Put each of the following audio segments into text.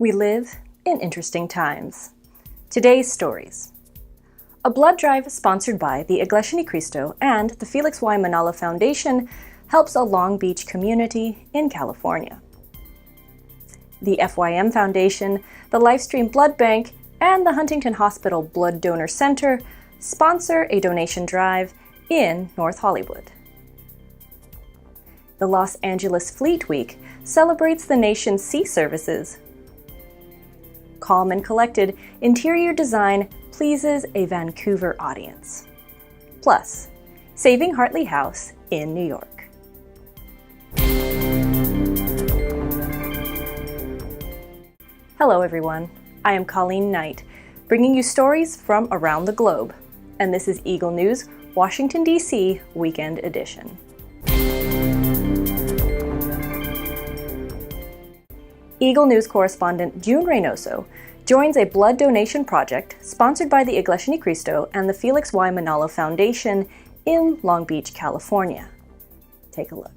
We live in interesting times. Today's stories. A blood drive sponsored by the Iglesia Ni Cristo and the Felix Y. Manalo Foundation helps a Long Beach community in California. The FYM Foundation, the Lifestream Blood Bank, and the Huntington Hospital Blood Donor Center sponsor a donation drive in North Hollywood. The Los Angeles Fleet Week celebrates the nation's sea services. Calm and collected interior design pleases a Vancouver audience. Plus, saving Hartley House in New York. Hello everyone, I am Colleen Knight, bringing you stories from around the globe, and this is Eagle News, Washington, D.C. Weekend Edition. Eagle News correspondent June Reynoso joins a blood donation project sponsored by the Iglesia Ni Cristo and the Felix Y. Manalo Foundation in Long Beach, California. Take a look.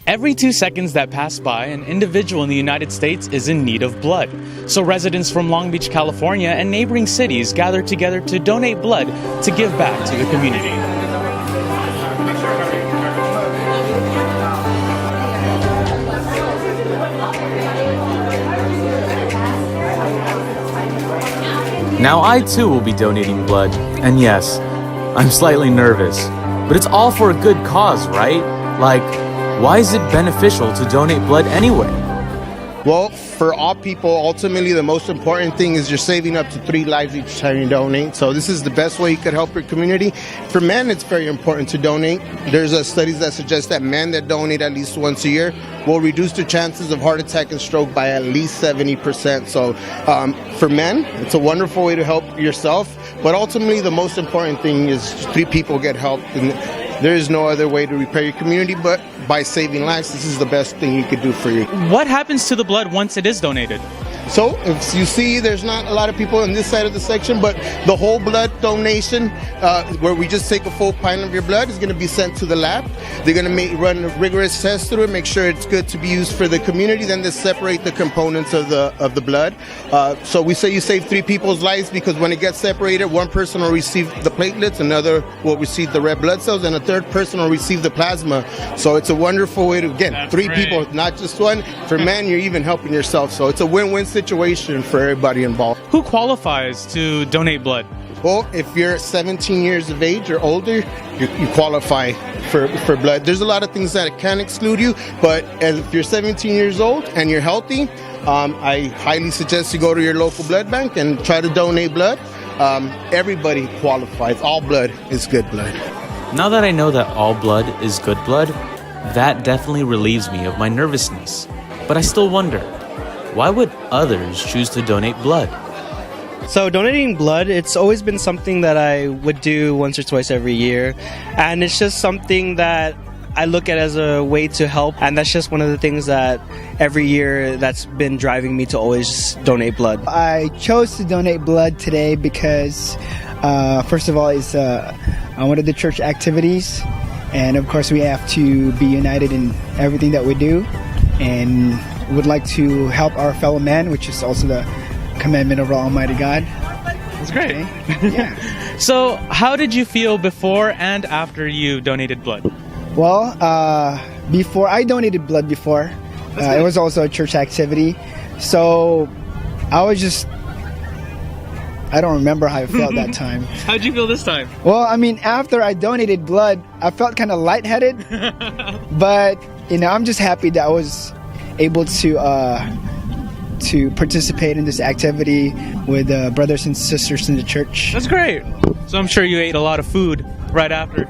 Every 2 seconds that pass by, an individual in the United States is in need of blood. So residents from Long Beach, California and neighboring cities gather together to donate blood to give back to the community. Now I too will be donating blood, and yes, I'm slightly nervous, but it's all for a good cause, right? Like, why is it beneficial to donate blood anyway? Well, for all people, ultimately the most important thing is you're saving up to 3 lives each time you donate. So this is the best way you could help your community. For men, it's very important to donate. There's studies that suggest that men that donate at least once a year will reduce their chances of heart attack and stroke by at least 70%. So for men, it's a wonderful way to help yourself. But ultimately, the most important thing is 3 people get help. And there is no other way to repair your community, but by saving lives, this is the best thing you could do for you. What happens to the blood once it is donated? So, if you see, there's not a lot of people on this side of the section, but the whole blood donation, where we just take a full pint of your blood, is going to be sent to the lab. They're going to run a rigorous test through it, make sure it's good to be used for the community. Then they separate the components of the blood. So we say you save 3 people's lives because when it gets separated, one person will receive the platelets, another will receive the red blood cells, and a third person will receive the plasma. So it's a wonderful way to, again, That's 3 great. people, not just one. For men, you're even helping yourself. So it's a win-win situation for everybody involved. Who qualifies to donate blood? Well, if you're 17 years of age or older, you qualify for blood. There's a lot of things that can exclude you, but if you're 17 years old and you're healthy, I highly suggest you go to your local blood bank and try to donate blood. Everybody qualifies. All blood is good blood. Now that I know that all blood is good blood, that definitely relieves me of my nervousness. But I still wonder, why would others choose to donate blood? So donating blood, it's always been something that I would do once or twice every year. And it's just something that I look at as a way to help. And that's just one of the things that every year that's been driving me to always donate blood. I chose to donate blood today because, first of all, it's one of the church activities. And of course, we have to be united in everything that we do. And would like to help our fellow man, which is also the commandment of our Almighty God. That's great. Okay. Yeah. So, how did you feel before and after you donated blood? Well, before I donated blood before, it was also a church activity. So I don't remember how I felt that time. How'd you feel this time? Well, I mean, after I donated blood, I felt kind of lightheaded. But, I'm just happy that I was able to participate in this activity with brothers and sisters in the church. That's great. So I'm sure you ate a lot of food right after.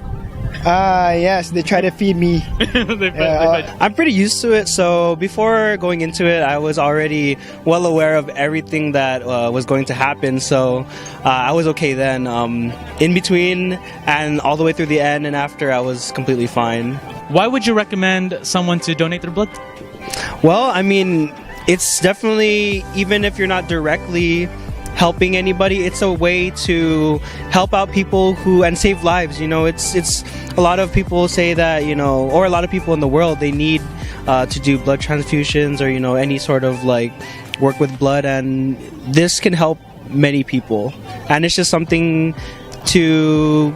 Yes, they try to feed me. I'm pretty used to it, so before going into it, I was already well aware of everything that was going to happen, so I was okay then. In between and all the way through the end and after, I was completely fine. Why would you recommend someone to donate their blood? Well, I mean, it's definitely, even if you're not directly helping anybody, it's a way to help out people and save lives. It's a lot of people say that, or a lot of people in the world, they need to do blood transfusions or, any sort of work with blood, and this can help many people. And it's just something to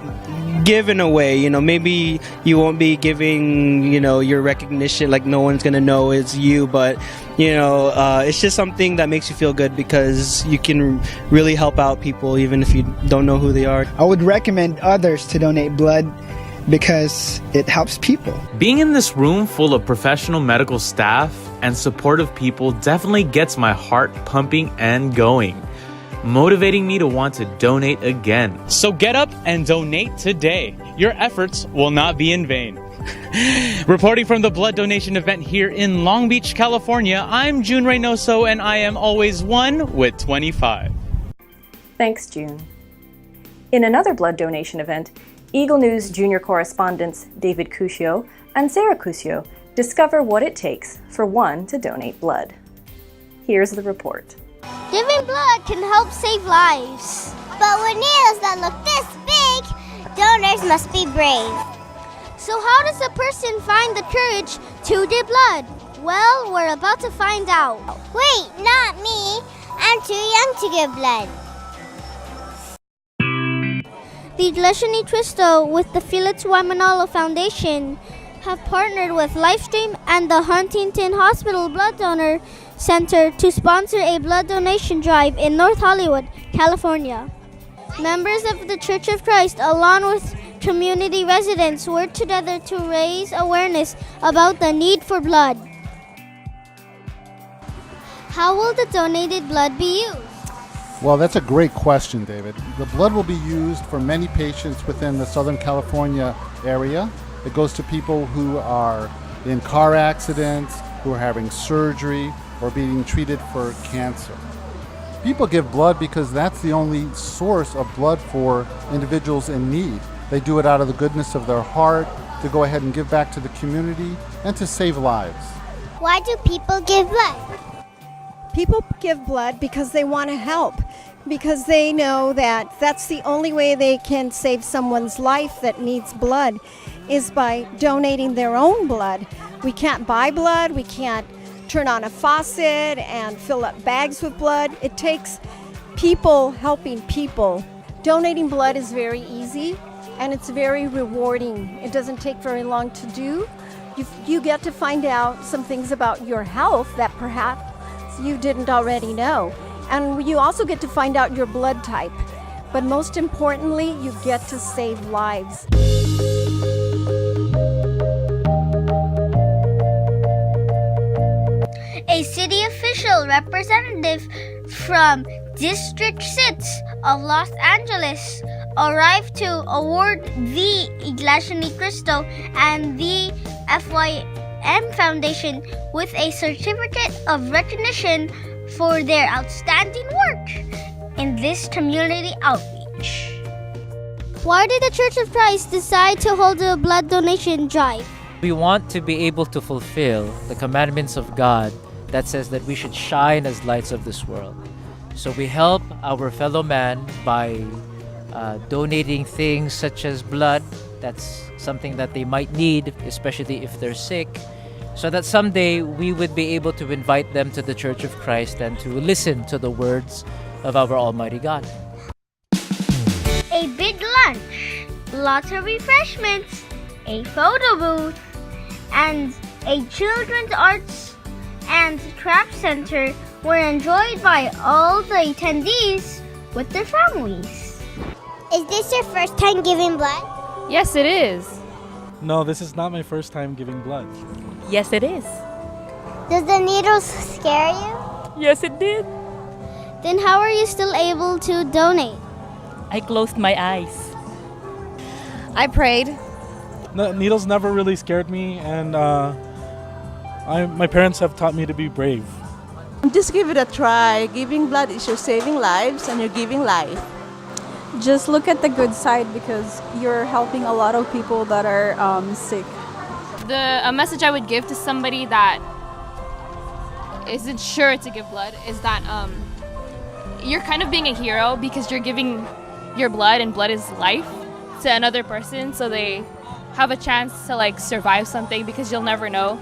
give in a way. Maybe you won't be giving your recognition, like no one's gonna know it's you, but it's just something that makes you feel good because you can really help out people even if you don't know who they are. I would recommend others to donate blood because it helps people. Being in this room full of professional medical staff and supportive people definitely gets my heart pumping and going, motivating me to want to donate again. So get up and donate today. Your efforts will not be in vain. Reporting from the blood donation event here in Long Beach, California, I'm June Reynoso, and I am always one with 25. Thanks, June. In another blood donation event, Eagle News junior correspondents David Cuscio and Sarah Cuscio discover what it takes for one to donate blood. Here's the report. Giving blood can help save lives. But with needles that look this big, donors must be brave. So how does a person find the courage to give blood? Well, we're about to find out. Wait, not me. I'm too young to give blood. The Iglesia Ni Cristo with the Felix Y. Manalo Foundation have partnered with Livestream and the Huntington Hospital Blood Donor Center to sponsor a blood donation drive in North Hollywood, California. Members of the Church of Christ, along with community residents, worked together to raise awareness about the need for blood. How will the donated blood be used? Well, that's a great question, David. The blood will be used for many patients within the Southern California area. It goes to people who are in car accidents, who are having surgery, or being treated for cancer. People give blood because that's the only source of blood for individuals in need. They do it out of the goodness of their heart, to go ahead and give back to the community, and to save lives. Why do people give blood? People give blood because they want to help, because they know that that's the only way they can save someone's life that needs blood is by donating their own blood. We can't buy blood, we can't turn on a faucet and fill up bags with blood. It takes people helping people. Donating blood is very easy and it's very rewarding. It doesn't take very long to do. You get to find out some things about your health that perhaps you didn't already know. And you also get to find out your blood type. But most importantly, you get to save lives. A city official representative from District 6 of Los Angeles arrived to award the Iglesia Ni Cristo and the FYM Foundation with a certificate of recognition for their outstanding work in this community outreach. Why did the Church of Christ decide to hold a blood donation drive? We want to be able to fulfill the commandments of God that says that we should shine as lights of this world. So we help our fellow man by donating things such as blood. That's something that they might need, especially if they're sick, so that someday we would be able to invite them to the Church of Christ and to listen to the words of our Almighty God. A big lunch, lots of refreshments, a photo booth, and a children's arts and craft center were enjoyed by all the attendees with their families. Is this your first time giving blood? Yes, it is. No, this is not my first time giving blood. Yes, it is. Does the needles scare you? Yes, it did. Then how are you still able to donate? I closed my eyes. I prayed. No, needles never really scared me, and my parents have taught me to be brave. Just give it a try. Giving blood is you're saving lives and you're giving life. Just look at the good side because you're helping a lot of people that are sick. A message I would give to somebody that isn't sure to give blood is that you're kind of being a hero because you're giving your blood, and blood is life, to another person, so they have a chance to survive something, because you'll never know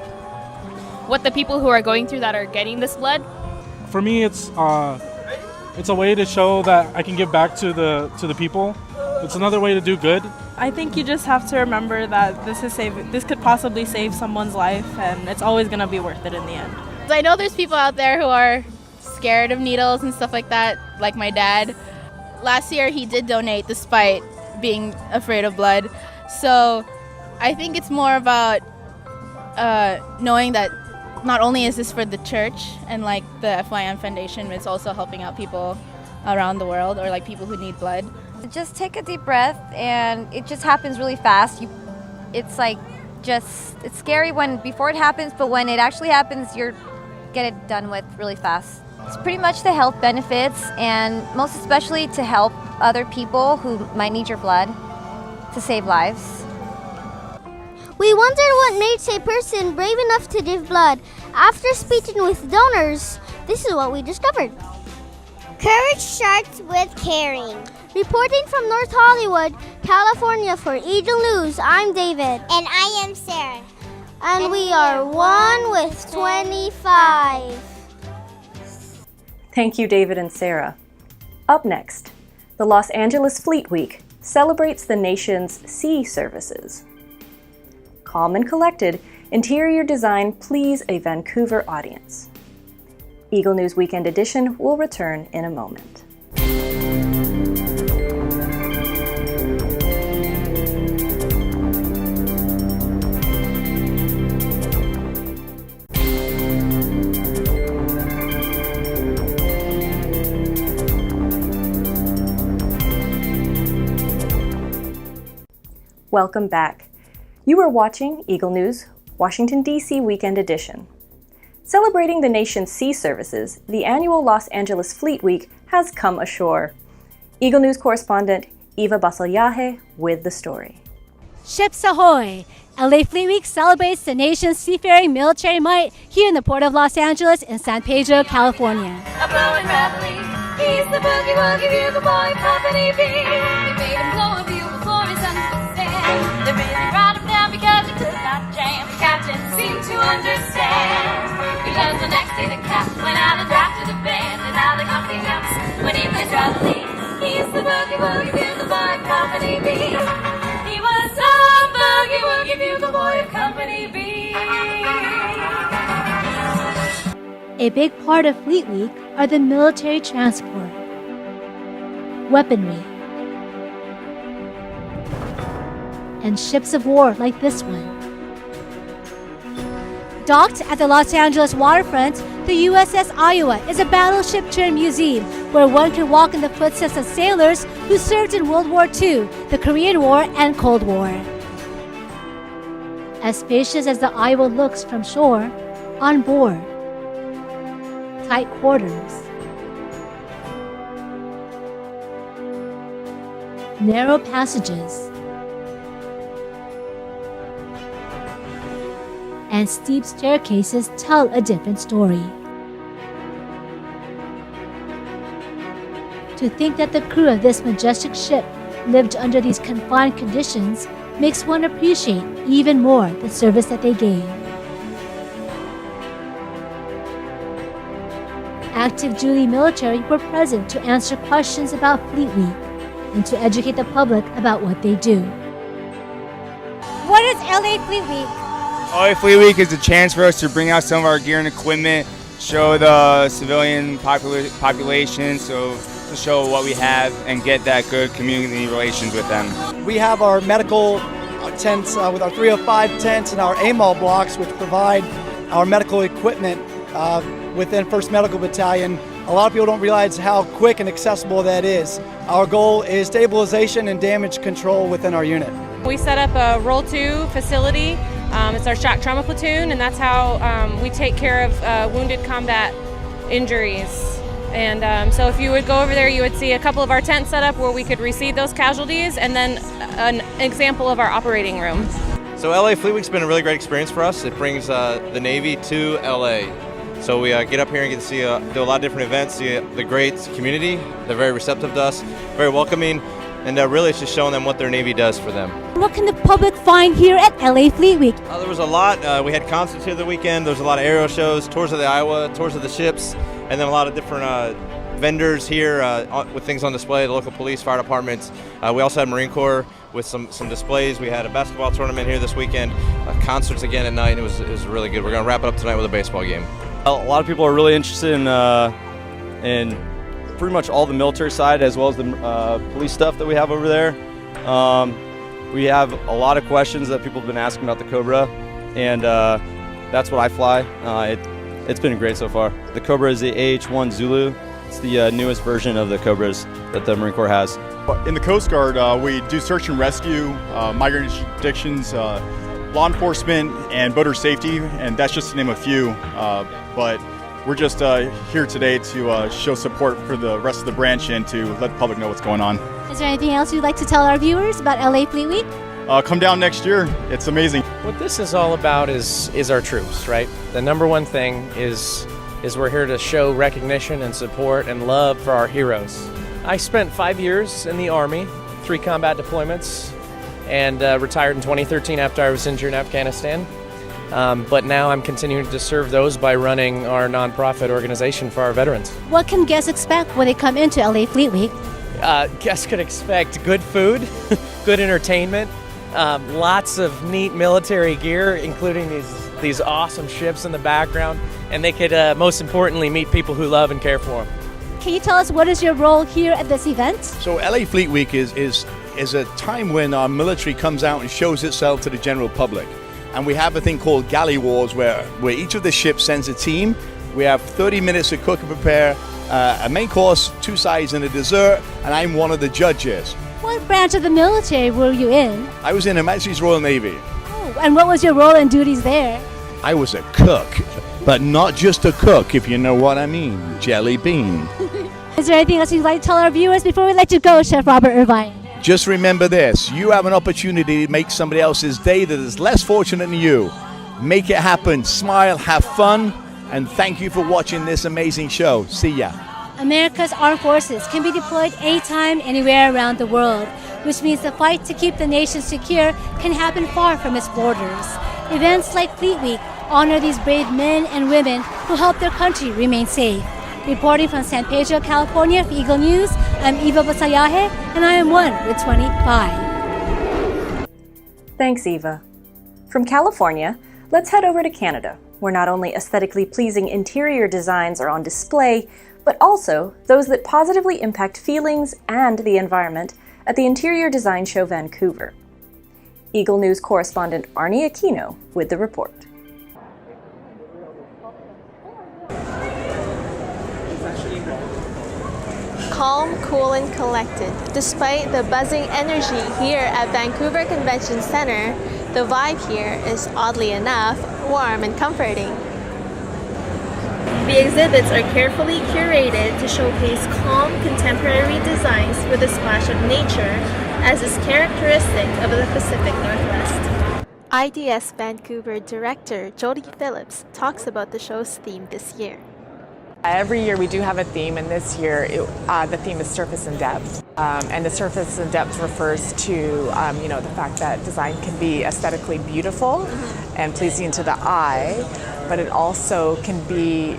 what the people who are going through that are getting this blood for me, it's a way to show that I can give back to the people. It's another way to do good. I think you just have to remember that this could possibly save someone's life, and it's always going to be worth it in the end. I know there's people out there who are scared of needles and stuff like that, like my dad. Last year he did donate despite being afraid of blood. So I think it's more about knowing that not only is this for the church and like the FYM Foundation, but it's also helping out people around the world, or like people who need blood. Just take a deep breath, and it just happens really fast. It's scary before it happens, but when it actually happens, you get it done with really fast. It's pretty much the health benefits, and most especially to help other people who might need your blood to save lives. We wondered what makes a person brave enough to give blood. After speaking with donors, this is what we discovered. Courage starts with caring. Reporting from North Hollywood, California for Eagle News, I'm David. And I am Sarah. And we are 1 with 25. Thank you, David and Sarah. Up next, the Los Angeles Fleet Week celebrates the nation's sea services. Calm and collected, interior design please a Vancouver audience. Eagle News Weekend Edition will return in a moment. Welcome back. You are watching Eagle News, Washington, D.C. Weekend Edition. Celebrating the nation's sea services, the annual Los Angeles Fleet Week has come ashore. Eagle News correspondent Eva Basayahe with the story. Ships ahoy! LA Fleet Week celebrates the nation's seafaring military might here in the Port of Los Angeles in San Pedro, California. A blowing reveille, he's the boogie woogie bugle boy, Company B. He made him blow a bugle for his sons to stand. They really brought him down because he could not jam. The captain seemed to understand. Because the next day the captain went out and drafted a band, and now the company jumps when he plays reveille. He's the boogie woogie bugle boy, Company B. He was a boogie woogie bugle boy of Company B. A big part of Fleet Week are the military transport, weaponry, and ships of war like this one. Docked at the Los Angeles waterfront, the USS Iowa is a battleship-turned-museum where one can walk in the footsteps of sailors who served in World War II, the Korean War, and Cold War. As spacious as the Iowa looks from shore, on board, tight quarters, narrow passages, and steep staircases tell a different story. To think that the crew of this majestic ship lived under these confined conditions makes one appreciate even more the service that they gave. Active duty military were present to answer questions about Fleet Week and to educate the public about what they do. What is LA Fleet Week? LA Fleet Week is a chance for us to bring out some of our gear and equipment, show the civilian population, so to show what we have and get that good community relations with them. We have our medical tents with our 305 tents and our AMOL blocks, which provide our medical equipment within 1st Medical Battalion. A lot of people don't realize how quick and accessible that is. Our goal is stabilization and damage control within our unit. We set up a Roll 2 facility. It's our shock trauma platoon, and that's how we take care of wounded combat injuries. And so if you would go over there, you would see a couple of our tents set up where we could receive those casualties, and then an example of our operating room. So LA Fleet Week's been a really great experience for us. It brings the Navy to LA. So we get up here and get to see do a lot of different events, see the great community. They're very receptive to us, very welcoming, and really it's just showing them what their Navy does for them. What can the public find here at LA Fleet Week? There was a lot. We had concerts here the weekend. There was a lot of aerial shows, tours of the Iowa, tours of the ships. and then a lot of different vendors here with things on display, the local police, fire departments. We also had Marine Corps with some displays. We had a basketball tournament here this weekend, concerts again at night. It was really good. We're going to wrap it up tonight with a baseball game. A lot of people are really interested in pretty much all the military side as well as the police stuff that we have over there. We have a lot of questions that people have been asking about the Cobra, and that's what I fly. It's been great so far. The Cobra is the AH-1 Zulu. It's the newest version of the Cobras that the Marine Corps has. In the Coast Guard, we do search and rescue, migrant interdictions, law enforcement, and boater safety, and that's just to name a few. But we're just here today to show support for the rest of the branch and to let the public know what's going on. Is there anything else you'd like to tell our viewers about LA Fleet Week? Come down next year. It's amazing. What this is all about is our troops, right? The number one thing is we're here to show recognition and support and love for our heroes. I spent 5 years in the Army, 3 combat deployments, and retired in 2013 after I was injured in Afghanistan. But now I'm continuing to serve those by running our nonprofit organization for our veterans. What can guests expect when they come into LA Fleet Week? Guests could expect good food, good entertainment, lots of neat military gear, including these awesome ships in the background, and they could most importantly meet people who love and care for them. Can you tell us what is your role here at this event? So LA Fleet Week is a time when our military comes out and shows itself to the general public. And we have a thing called Galley Wars where each of the ships sends a team. We have 30 minutes to cook and prepare a main course, 2 sides and a dessert, and I'm one of the judges. What branch of the military were you in? I was in Her Majesty's Royal Navy. Oh, and what was your role and duties there? I was a cook, but not just a cook, if you know what I mean. Jelly bean. Is there anything else you'd like to tell our viewers before we let you go, Chef Robert Irvine? Just remember this, you have an opportunity to make somebody else's day that is less fortunate than you. Make it happen, smile, have fun, and thank you for watching this amazing show. See ya. America's armed forces can be deployed anytime, anywhere around the world, which means the fight to keep the nation secure can happen far from its borders. Events like Fleet Week honor these brave men and women who help their country remain safe. Reporting from San Pedro, California for Eagle News, I'm Eva Basayahe, and I am 1 with 25. Thanks, Eva. From California, let's head over to Canada, where not only aesthetically pleasing interior designs are on display, but also those that positively impact feelings and the environment at the Interior Design Show Vancouver. Eagle News correspondent Arnie Aquino with the report. Calm, cool, and collected. Despite the buzzing energy here at Vancouver Convention Center, the vibe here is, oddly enough, warm and comforting. The exhibits are carefully curated to showcase calm, contemporary designs with a splash of nature, as is characteristic of the Pacific Northwest. IDS Vancouver director Jody Phillips talks about the show's theme this year. Every year we do have a theme, and this year the theme is surface and depth. And the surface and depth refers to the fact that design can be aesthetically beautiful and pleasing to the eye, but it also can be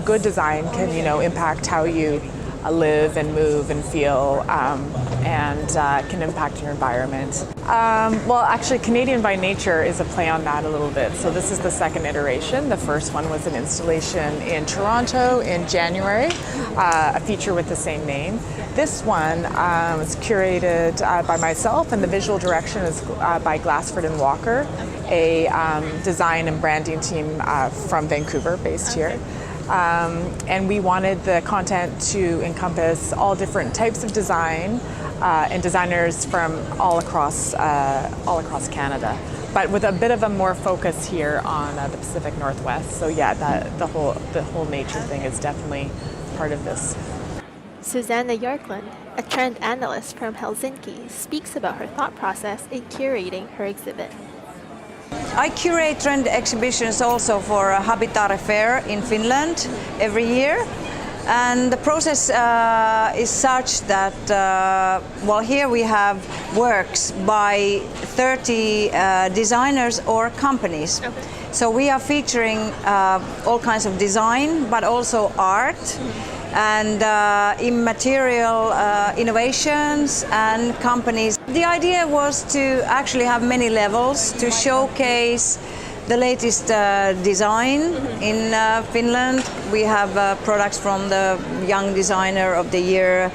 good design can impact how you live and move and feel, and can impact your environment. Well, actually, Canadian by Nature is a play on that a little bit. So this is the second iteration. The first one was an installation in Toronto in January, a feature with the same name. This one was curated by myself, and the visual direction is by Glassford and Walker, a design and branding team from Vancouver, based here. And we wanted the content to encompass all different types of design and designers from all across Canada, but with a bit of a more focus here on the Pacific Northwest. So yeah, the whole nature thing is definitely part of this. Susanna Yorkland, a trend analyst from Helsinki, speaks about her thought process in curating her exhibit. I curate trend exhibitions also for Habitare Fair in Finland every year. And the process is such that, here we have works by 30 designers or companies. Okay. So we are featuring all kinds of design, but also art and immaterial innovations and companies. The idea was to actually have many levels to showcase the latest design in Finland. We have products from the Young Designer of the Year,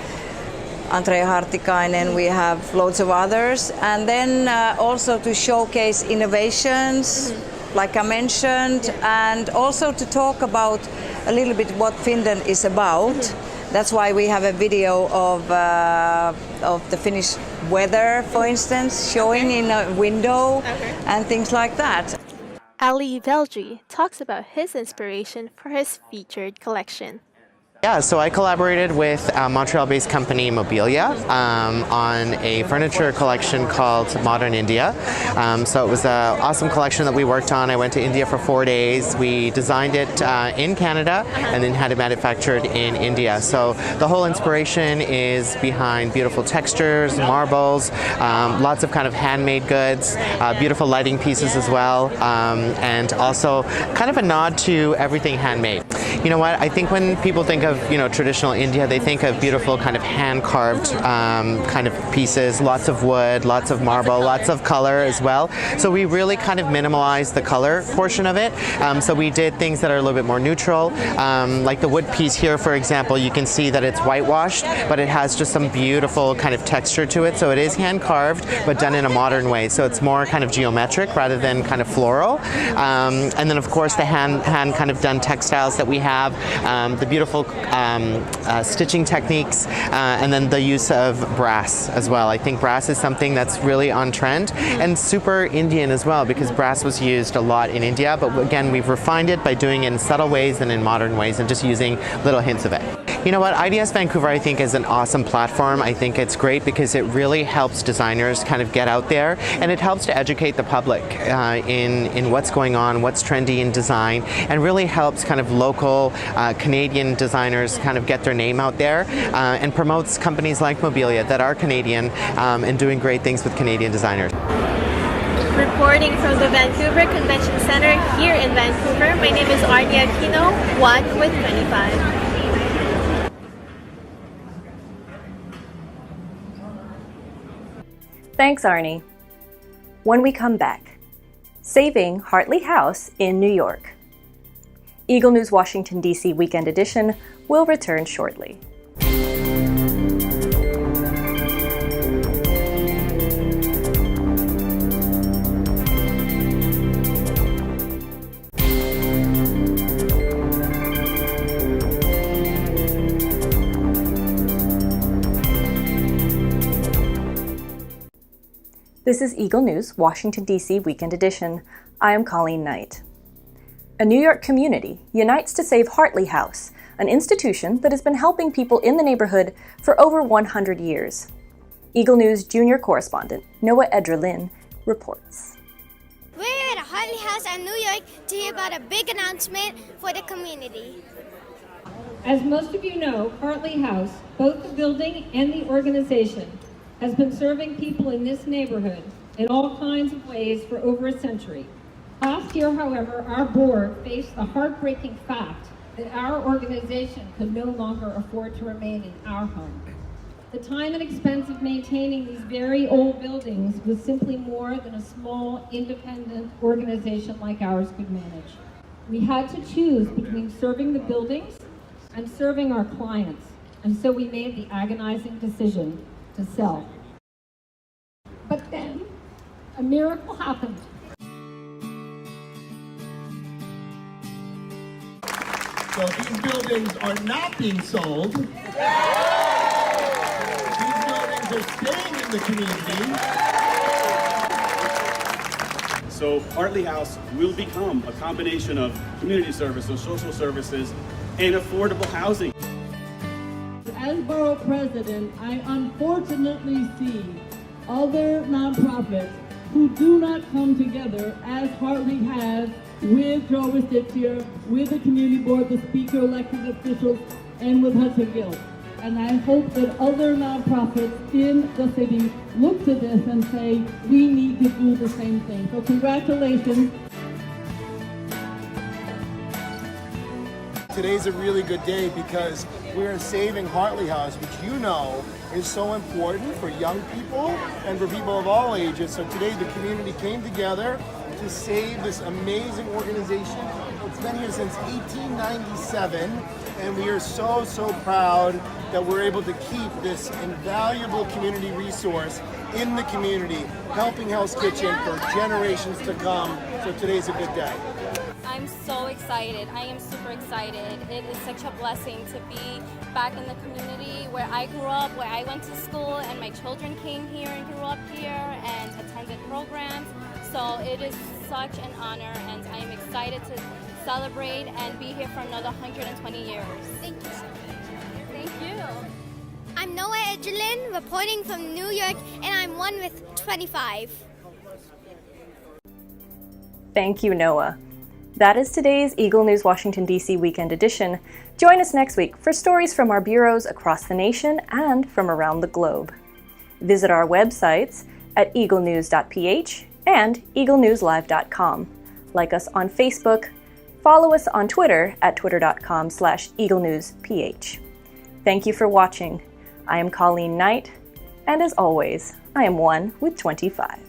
Andrea Hartikainen, we have loads of others. And then also to showcase innovations, like I mentioned, and also to talk about a little bit what Finland is about. That's why we have a video of the Finnish weather, for instance, showing in a window and things like that. Ali Veldry talks about his inspiration for his featured collection. Yeah, so I collaborated with a Montreal-based company, Mobilia, on a furniture collection called Modern India. So it was an awesome collection that we worked on. I went to India for 4 days. We designed it in Canada and then had it manufactured in India. So the whole inspiration is behind beautiful textures, marbles, lots of kind of handmade goods, beautiful lighting pieces as well, and also kind of a nod to everything handmade. You know what, I think when people think of traditional India, they think of beautiful kind of hand-carved kind of pieces, lots of wood, lots of marble, lots of color as well. So we really kind of minimalized the color portion of it. So we did things that are a little bit more neutral. Like the wood piece here, for example, you can see that it's whitewashed, but it has just some beautiful kind of texture to it. So it is hand-carved, but done in a modern way. So it's more kind of geometric rather than kind of floral. And then, of course, the hand kind of done textiles that we have, the beautiful stitching techniques, and then the use of brass as well. I think brass is something that's really on trend and super Indian as well, because brass was used a lot in India, but again, we've refined it by doing it in subtle ways and in modern ways and just using little hints of it. You know what, IDS Vancouver I think is an awesome platform. I think it's great because it really helps designers kind of get out there, and it helps to educate the public in what's going on, what's trendy in design, and really helps kind of local Canadian designers kind of get their name out there, and promotes companies like Mobilia that are Canadian and doing great things with Canadian designers. Reporting from the Vancouver Convention Center here in Vancouver, my name is Arnie Aquino, 1 with 25. Thanks, Arnie. When we come back, saving Hartley House in New York. Eagle News Washington, D.C. Weekend Edition will return shortly. This is Eagle News, Washington, D.C. Weekend Edition. I am Colleen Knight. A New York community unites to save Hartley House, an institution that has been helping people in the neighborhood for over 100 years. Eagle News junior correspondent Noah Edrelin reports. We're here at Hartley House in New York to hear about a big announcement for the community. As most of you know, Hartley House, both the building and the organization, has been serving people in this neighborhood in all kinds of ways for over a century. Last year, however, our board faced the heartbreaking fact that our organization could no longer afford to remain in our home. The time and expense of maintaining these very old buildings was simply more than a small, independent organization like ours could manage. We had to choose between serving the buildings and serving our clients, and so we made the agonizing decision to sell. But then, a miracle happened. So these buildings are not being sold. These buildings are staying in the community. So Hartley House will become a combination of community services, social services, and affordable housing. As borough president, I unfortunately see other nonprofits who do not come together as Hartley has with Joe Restitia, with the community board, the speaker, elected officials, and with Hudson Guild. And I hope that other nonprofits in the city look to this and say, we need to do the same thing. So congratulations. today's a really good day because we're saving Hartley House, which you know is so important for young people and for people of all ages. So today the community came together to save this amazing organization. It's been here since 1897, and we are so proud that we're able to keep this invaluable community resource in the community, helping Hell's Kitchen for generations to come. So today's a good day. I'm so excited. I am super excited. It is such a blessing to be back in the community where I grew up, where I went to school, and my children came here and grew up here and attended programs. So it is such an honor, and I am excited to celebrate and be here for another 120 years. Thank you. Thank you. I'm Noah Edgelin, reporting from New York, and I'm 1 with 25. Thank you, Noah. That is today's Eagle News Washington, D.C. Weekend Edition. Join us next week for stories from our bureaus across the nation and from around the globe. Visit our websites at eaglenews.ph and eaglenewslive.com. Like us on Facebook. Follow us on Twitter at twitter.com/eaglenewsph. Thank you for watching. I am Colleen Knight, and as always, I am 1 with 25.